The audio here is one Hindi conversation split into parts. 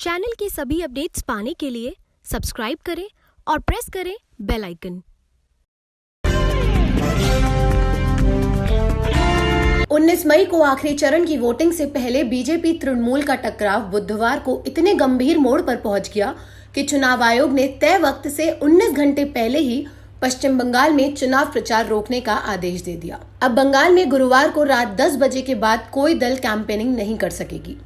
चैनल की सभी अपडेट्स पाने के लिए सब्सक्राइब करें और प्रेस करें बेल आइकन। 19 मई को आखिरी चरण की वोटिंग से पहले बीजेपी तृणमूल का टकराव बुधवार को इतने गंभीर मोड़ पर पहुंच गया कि चुनाव आयोग ने तय वक्त से 19 घंटे पहले ही पश्चिम बंगाल में चुनाव प्रचार रोकने का आदेश दे दिया। अब बंगाल में गुरुवार को रात 10 बजे के बाद कोई दल कैंपेनिंग नहीं कर सकेगी।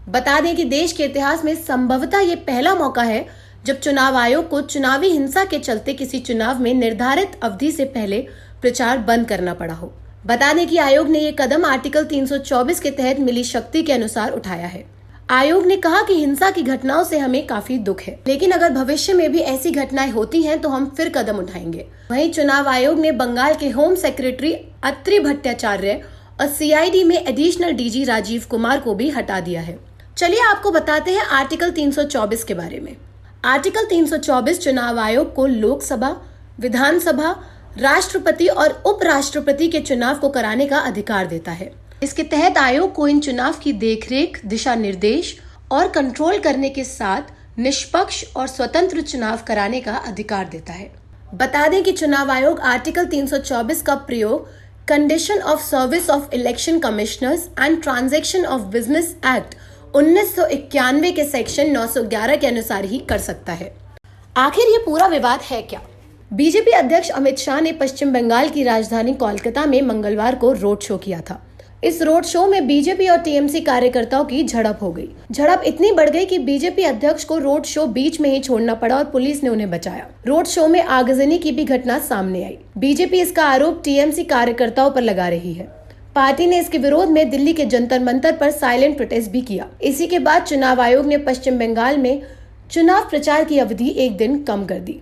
बता दें कि देश के इतिहास में संभवतः ये पहला मौका है जब चुनाव आयोग को चुनावी हिंसा के चलते किसी चुनाव में निर्धारित अवधि से पहले प्रचार बंद करना पड़ा हो। बता दें कि आयोग ने ये कदम आर्टिकल 324 के तहत मिली शक्ति के अनुसार उठाया है। आयोग ने कहा कि हिंसा की घटनाओं से हमें काफी दुख है, लेकिन अगर भविष्य में भी ऐसी घटनाएं होती हैं तो हम फिर कदम उठाएंगे। वहीं चुनाव आयोग ने बंगाल के होम सेक्रेटरी अत्रि भट्टाचार्य और सीआईडी में एडिशनल डीजी राजीव कुमार को भी हटा दिया है। चलिए आपको बताते हैं आर्टिकल 324 के बारे में। आर्टिकल 324 चुनाव आयोग को लोकसभा, विधानसभा, राष्ट्रपति और उपराष्ट्रपति के चुनाव को कराने का अधिकार देता है। इसके तहत आयोग को इन चुनाव की देखरेख, दिशा निर्देश और कंट्रोल करने के साथ निष्पक्ष और स्वतंत्र चुनाव कराने का अधिकार देता है। बता दें कि चुनाव आयोग आर्टिकल 324 का प्रयोग condition of service of election commissioners and transaction of business act 1991 के सेक्शन 911 के अनुसार ही कर सकता है। आखिर ये पूरा विवाद है क्या? बीजेपी अध्यक्ष अमित शाह ने पश्चिम बंगाल की राजधानी कोलकाता में मंगलवार को रोड शो किया था। इस रोड शो में बीजेपी और टीएमसी कार्यकर्ताओं की झड़प हो गई। झड़प इतनी बढ़ गई कि बीजेपी अध्यक्ष को रोड शो बीच में ही छोड़ना पड़ा और पुलिस ने उन्हें बचाया। रोड शो में आगजनी की भी घटना सामने आई। बीजेपी इसका आरोप टीएमसी कार्यकर्ताओं पर लगा रही है। पार्टी ने इसके विरोध में दिल्ली के जंतर मंतर पर साइलेंट प्रोटेस्ट भी किया। इसी के बाद चुनाव आयोग ने पश्चिम बंगाल में चुनाव प्रचार की अवधि एक दिन कम कर दी।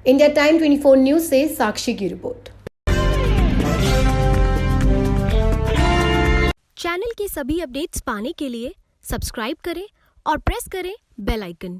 इंडिया टाइम 24 न्यूज से साक्षी की रिपोर्ट। चैनल की सभी अपडेट्स पाने के लिए सब्सक्राइब करें और प्रेस करें बेल आइकन।